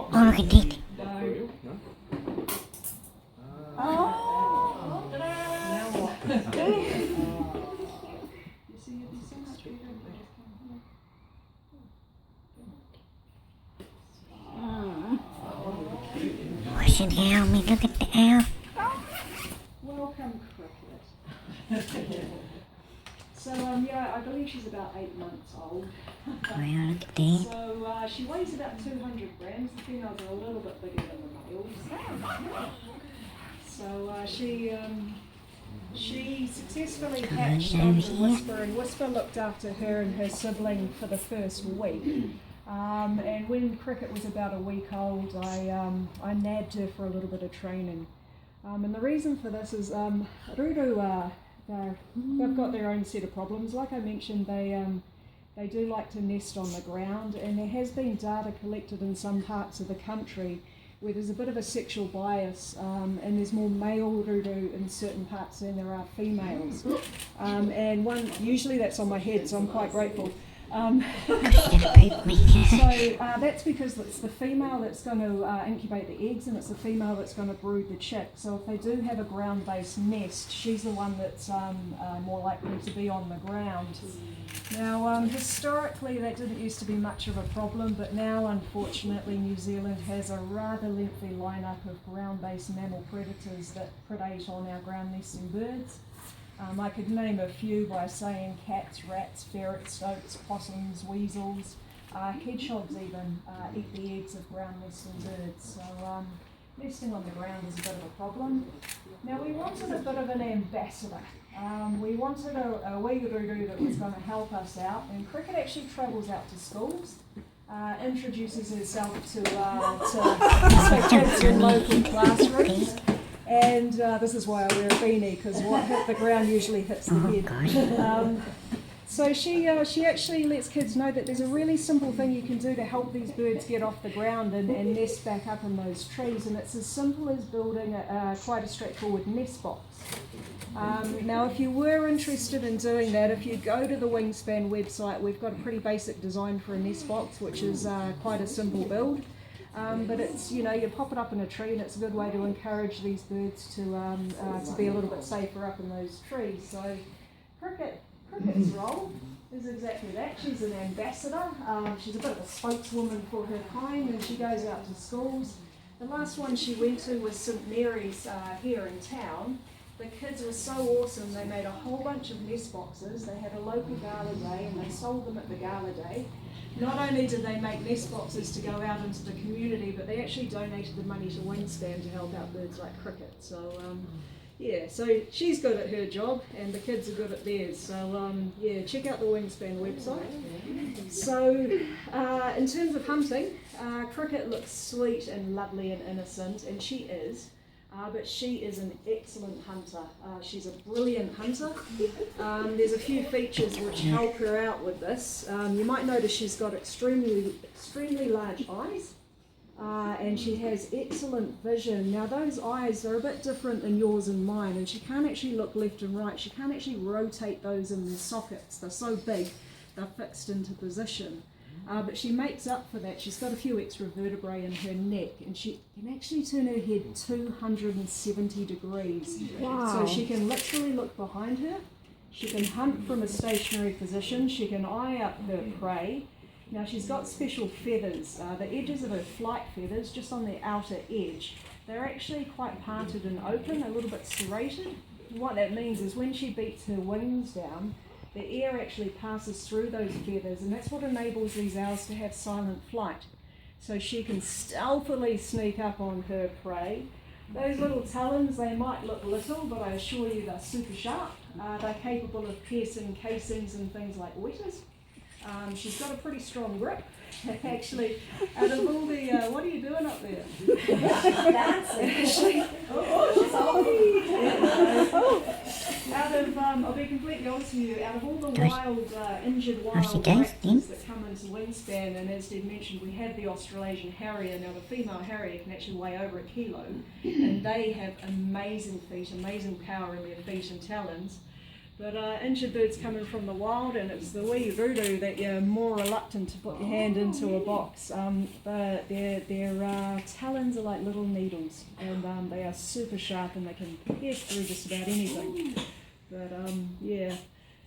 Oh, look at that. What's an owl? Me look at the owl. Welcome, Cricket. So, yeah, I believe she's about 8 months old. Well, look at that. So, she weighs about 200 grams. The females are a little bit bigger than the males. So, she successfully hatched onto Whisper, and Whisper looked after her and her sibling for the first week. And when Cricket was about a week old, I nabbed her for a little bit of training. And the reason for this is Rotorua, they've got their own set of problems. Like I mentioned, they do like to nest on the ground, and there has been data collected in some parts of the country where there's a bit of a sexual bias, and there's more male Rotorua in certain parts than there are females. And usually that's on my head, so I'm quite grateful. So that's because it's the female that's going to incubate the eggs, and it's the female that's going to brood the chick. So if they do have a ground-based nest, she's the one that's more likely to be on the ground. Now, historically, that didn't used to be much of a problem, but now, unfortunately, New Zealand has a rather lengthy lineup of ground-based mammal predators that predate on our ground-nesting birds. I could name a few by saying cats, rats, ferrets, stoats, possums, weasels, hedgehogs even eat the eggs of ground nesting birds. So nesting on the ground is a bit of a problem. Now we wanted a bit of an ambassador. We wanted a wee Rotorua that was going to help us out, and Cricket actually travels out to schools, introduces herself to kids in local classrooms. And this is why I wear a beanie, because what hit the ground usually hits the head. So she actually lets kids know that there's a really simple thing you can do to help these birds get off the ground and nest back up in those trees, and it's as simple as building quite a straightforward nest box. Now, if you were interested in doing that, if you go to the Wingspan website, we've got a pretty basic design for a nest box, which is quite a simple build. But it's, you pop it up in a tree, and it's a good way to encourage these birds to be a little bit safer up in those trees. So Cricket's role is exactly that. She's an ambassador. She's a bit of a spokeswoman for her kind, and she goes out to schools. The last one she went to was St Mary's here in town. The kids were so awesome, they made a whole bunch of nest boxes. They had a local gala day, and they sold them at the gala day. Not only did they make nest boxes to go out into the community, but they actually donated the money to Wingspan to help out birds like Cricket. So, so she's good at her job, and the kids are good at theirs. So, check out the Wingspan website. So, in terms of hunting, Cricket looks sweet and lovely and innocent, and she is. But she is an excellent hunter. She's a brilliant hunter. There's a few features which help her out with this. You might notice she's got extremely large eyes, and she has excellent vision. Now those eyes are a bit different than yours and mine, and she can't actually look left and right. She can't actually rotate those in their sockets. They're so big, they're fixed into position. But she makes up for that. She's got a few extra vertebrae in her neck, and she can actually turn her head 270 degrees. Wow. So she can literally look behind her. She can hunt from a stationary position. She can eye up her prey. Now she's got special feathers. The edges of her flight feathers, just on the outer edge, they're actually quite parted and open, a little bit serrated. What that means is when she beats her wings down, the air actually passes through those feathers, and that's what enables these owls to have silent flight. So she can stealthily sneak up on her prey. Those little talons, they might look little, but I assure you they're super sharp. They're capable of piercing casings and things like wethers. She's got a pretty strong grip. Actually, out of all the, what are you doing up there? Dancing. I'll be completely honest with you, out of all the injured wild raptors that come into Wingspan, and as Deb mentioned, we have the Australasian Harrier. Now the female Harrier can actually weigh over 1 kilo, and they have amazing feet, amazing power in their feet and talons. But injured birds coming from the wild, and it's the wee voodoo that you're more reluctant to put your hand into a box. But their talons are like little needles, and they are super sharp, and they can pierce through just about anything. But yeah,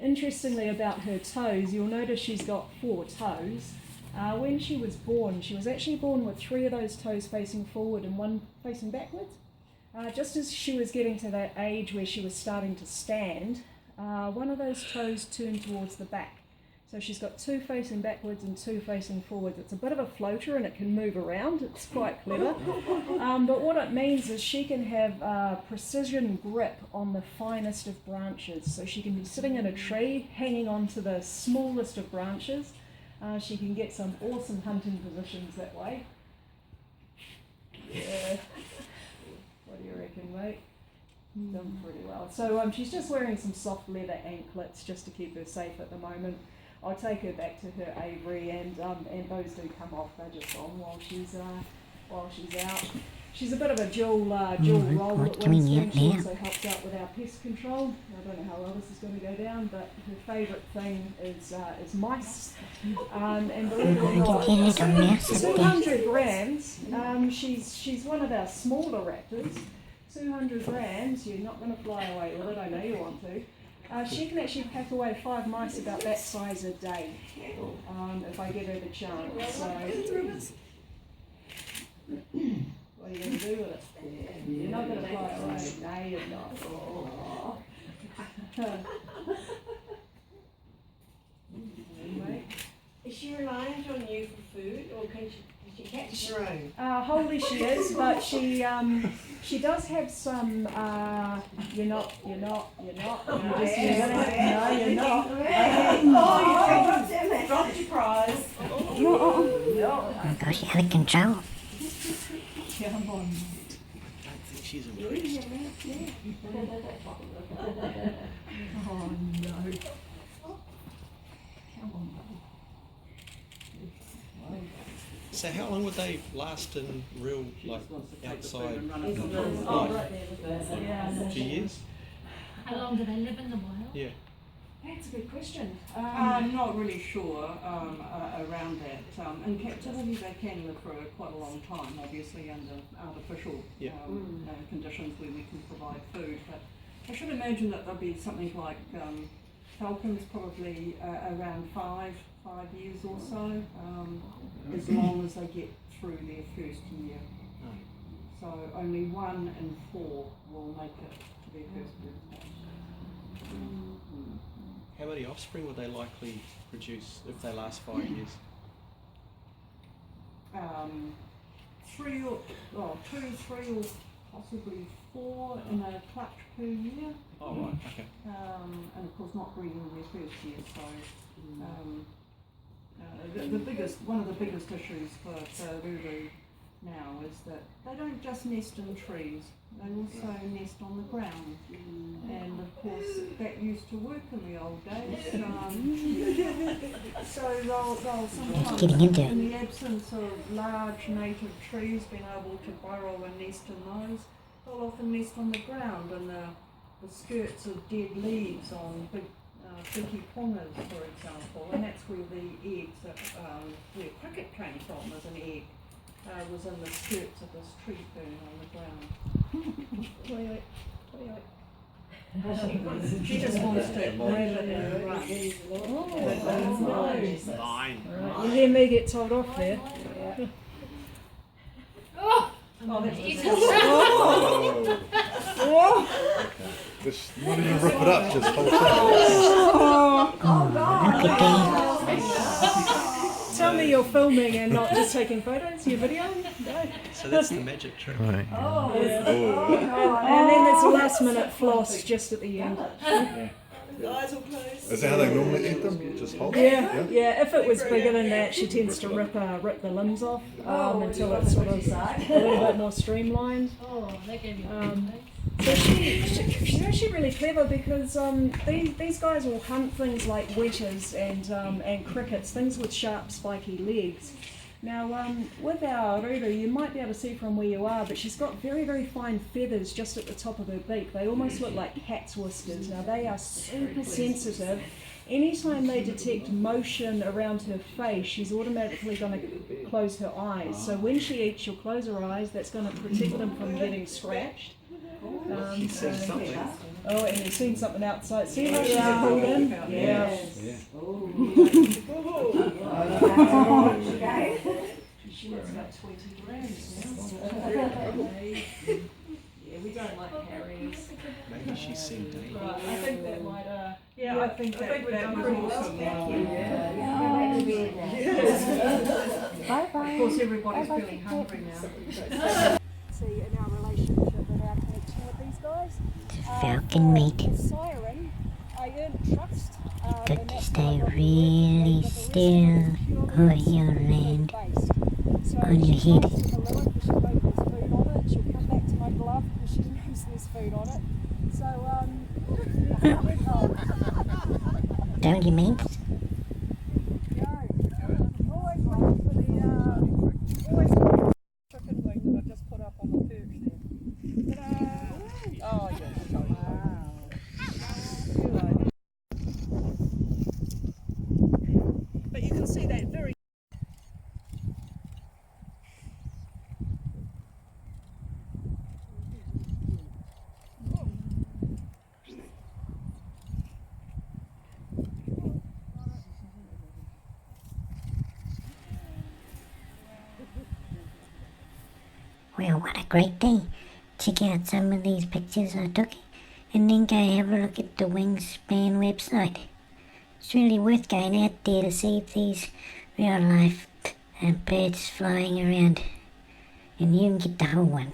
interestingly about her toes, you'll notice she's got 4 toes. When she was actually born with 3 of those toes facing forward and 1 facing backwards. Just as she was getting to that age where she was starting to stand, 1 of those toes turned towards the back. So she's got 2 facing backwards and 2 facing forwards. It's a bit of a floater and it can move around. It's quite clever. But what it means is she can have precision grip on the finest of branches. So she can be sitting in a tree, hanging on to the smallest of branches. She can get some awesome hunting positions that way. Yeah. What do you reckon, mate? Done pretty well. So she's just wearing some soft leather anklets just to keep her safe at the moment. I'll take her back to her aviary, and those do come off. They're just on while she's out. She's a bit of a dual role at Wingspan. She also helps out with our pest control. I don't know how well this is going to go down, but her favourite thing is mice. And believe it or not, 200 grams. She's one of our smaller raptors. 200 grams. You're not going to fly away with it. I know you want to. She can actually pack away 5 mice about that size a day, if I give her the chance. So, what are you going to do with it? You're not going to fly away. No, you're not. Oh. Anyway. Is she reliant on you for food, or can she catch her own? Wholly she is, but she does have some. You're not. You're not. Oh, you dropped your prize. Oh gosh, you're out of control. Come on. I don't think she's impressed. Oh no. Come on. So how long would they last in real, like, outside Oh, life? A few years? How long do they live in the wild? Yeah. That's a good question. I'm not really sure around that. In captivity, they can live for quite a long time, obviously under artificial conditions where we can provide food. But I should imagine that there'll be something like falcons, probably around 5 years or so, as long as they get through their first year. So only 1 in 4 will make it to their first birthday. How many offspring would they likely produce if they last 5 years? 3 or possibly 4 in a clutch per year. Oh, right, okay. And of course not breeding in their first year, so one of the biggest issues for Karearea now is that they don't just nest in trees, they also nest on the ground. And of course that used to work in the old days. So they'll sometimes, in the absence of large native trees, being able to burrow and nest in those, they'll often nest on the ground in the skirts of dead leaves on big Pinky pongas, for example, and that's where the eggs, where cricket came from as an egg, was in the skirts of this tree fern on the ground. She just wants to grab it and run. Mine. You hear me get told off there? Oh, that's Just not even rip it up, just hold it. Tell me you're filming and not just taking photos, you're videoing? No. So that's the magic trick. Right. Yeah. And then there's a last minute floss just at the end. eyes will close. Is that how they normally eat them? You just hold Yeah, yeah. If it was bigger than that, she tends to rip the limbs off until it's sort of a little bit more streamlined. Oh, that gave you So she's actually really clever because these guys will hunt things like weters and crickets, things with sharp, spiky legs. Now, with our Ruru, you might be able to see from where you are, but she's got very, very fine feathers just at the top of her beak. They almost look like cat's whiskers. Now, they are super sensitive. Anytime they detect motion around her face, she's automatically going to close her eyes. So when she eats, she'll close her eyes. That's going to protect them from getting scratched. She says something. Oh, and you've seen something outside. See how she's pulled in? Yeah. She weighs about 20 grams now. Yeah, we don't like carriers. Maybe she's seen Dave. Right, I think that might, I think that we've done was pretty well. awesome. Bye-bye. Of course, everybody's feeling hungry now. See in our relationship and our connection with these guys. Falcon mate. The siren, I earned trust. Got and to that's stay what I got really but the rest still of it is purely or you'll land based. So on your she head. goes to the lure because she knows there's food on it. She'll come back to my glove because she knows there's food on it. So, Don't you, mate? always looking for the, always looking for the chicken wing that I've just put up on the perch there. Ta-da! Oh, yeah. But you can see that very. Well, what a great day. Check out some of these pictures I took and then go have a look at the Wingspan website. It's really worth going out there to see these real life birds flying around, and you can get the whole one.